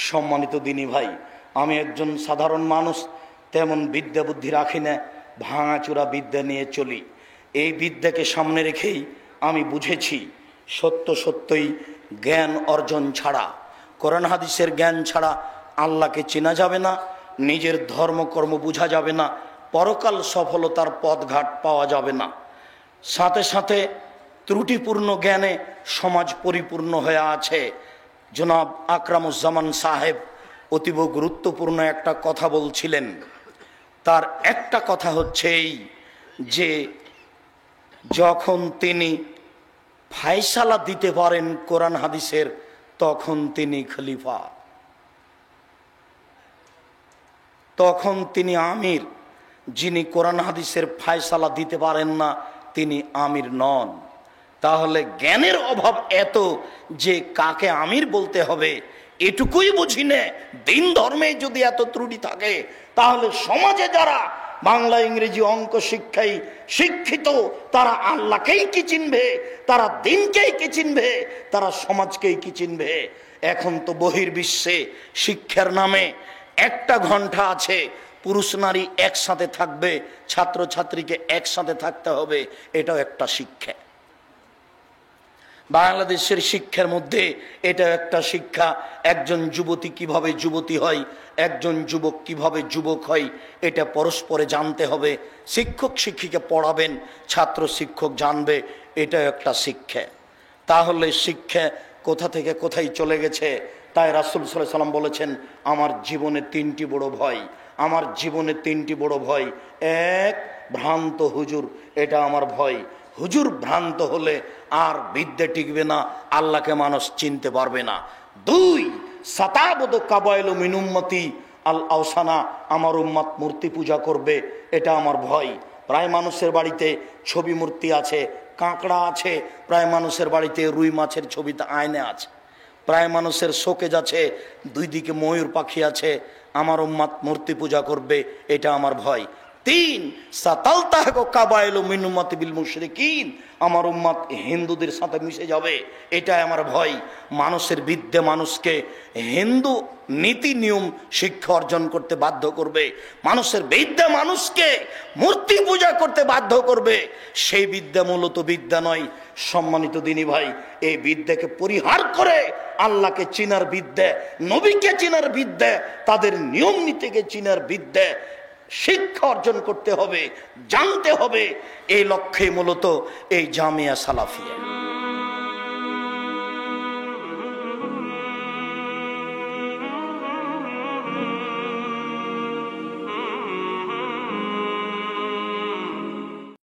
সম্মানিত দিনী ভাই, আমি একজন সাধারণ মানুষ, তেমন বিদ্যা বুদ্ধি রাখি না, ভাঙাচোরা বিদ্যা নিয়ে চলি। এই বিদ্যাকে সামনে রেখেই আমি বুঝেছি সত্য সত্যই জ্ঞান অর্জন ছাড়া, কোরআন হাদিসের জ্ঞান ছাড়া আল্লাহকে চেনা যাবে না, নিজের ধর্মকর্ম বোঝা যাবে না, পরকাল সফলতার পথঘাট পাওয়া যাবে না। সাথে সাথে ত্রুটিপূর্ণ জ্ঞানে সমাজ পরিপূর্ণ হয়ে আছে। জনাব আকরামুজ্জামান সাহেব অতীব গুরুত্বপূর্ণ একটা কথা বলছিলেন। তার একটা কথা হচ্ছে এই যে যখন তিনি ফায়সালা দিতে পারেন কোরআন হাদিসের, তখন তিনি খলিফা, তখন তিনি আমির। যিনি কোরআন হাদিসের ফায়সালা দিতে পারেন না, তিনি আমির নন। তাহলে জ্ঞানের অভাব এত যে কাকে আমির বলতে হবে এটুকুই বুঝি না। দিন ধর্মে যদি এত ত্রুটি থাকে, তাহলে সমাজে যারা বাংলা ইংরেজি অঙ্ক শিক্ষায় শিক্ষিত, তারা আল্লাহকেই কি চিনবে, তারা দিনকেই কি চিনবে, তারা সমাজকেই কি চিনবে? এখন তো বহির্বিশ্বে শিক্ষার নামে একটা ঘন্টা আছে, পুরুষ নারী একসাথে থাকবে, ছাত্রছাত্রীকে একসাথে থাকতে হবে, এটাও একটা শিক্ষা। বাংলাদেশের শিক্ষার মধ্যে এটা একটা শিক্ষা। একজন যুবতী কিভাবে যুবতী হয়, একজন যুবক কিভাবে যুবক হয়, এটা পরস্পরে জানতে হবে। শিক্ষক শিক্ষিকা পড়াবেন, ছাত্র শিক্ষক জানবে, এটা একটা শিক্ষা। তাহলে শিক্ষা কোথা থেকে কোথায় চলে গেছে? তাই রাসূল সাল্লাল্লাহু আলাইহি ওয়াসাল্লাম বলেছেন, আমার জীবনে তিনটি বড় ভয়, আমার জীবনে তিনটি বড় ভয়। এক, ভ্রান্ত হুজুর, এটা আমার ভয়। হুজুর ভ্রান্ত হলে আর বিদ্যা টিকবে না, আল্লাহকে মানুষ চিনতে পারবে না। দুই, সাতাবদ কাবাইলু মিন উম্মতি আল আওসানা, আমার উম্মত মূর্তি পূজা করবে, এটা আমার ভয়। প্রায় মানুষের বাড়িতে ছবি মূর্তি আছে, কাঁকড়া আছে, প্রায় মানুষের বাড়িতে রুই মাছের ছবিতে আয়না আছে, প্রায় মানুষের শোকেজ আছে, দুই দিকে ময়ূর পাখি আছে, আমার উম্মত মূর্তি পূজা করবে, এটা আমার ভয়। তিন, সাতালতাহু কাবাইলু মিন উম্মতি বিল মুশরিকিন, আমার উম্মত হিন্দুদের সাথে মিশে যাবে, এটাই আমার ভয়। মানুষের বিদ্যা মানুষকে হিন্দু নীতি নিয়ম শিক্ষা অর্জন করতে বাধ্য করবে, মানুষের বিদ্যা মানুষকে মূর্তি পূজা করতে বাধ্য করবে। সেই বিদ্যা মূলত বিদ্যা নয়। সম্মানিত দিনী ভাই, এই বিদ্যাকে পরিহার করে আল্লাহকে চিনার বিদ্যা, নবীকে চিনার বিদ্যা, তাদের নিয়ম নীতিকে চিনার বিদ্যা শিক্ষা অর্জন করতে হবে, জানতে হবে। এই লক্ষ্যে মূলত এই জামিয়া সালাফিয়া।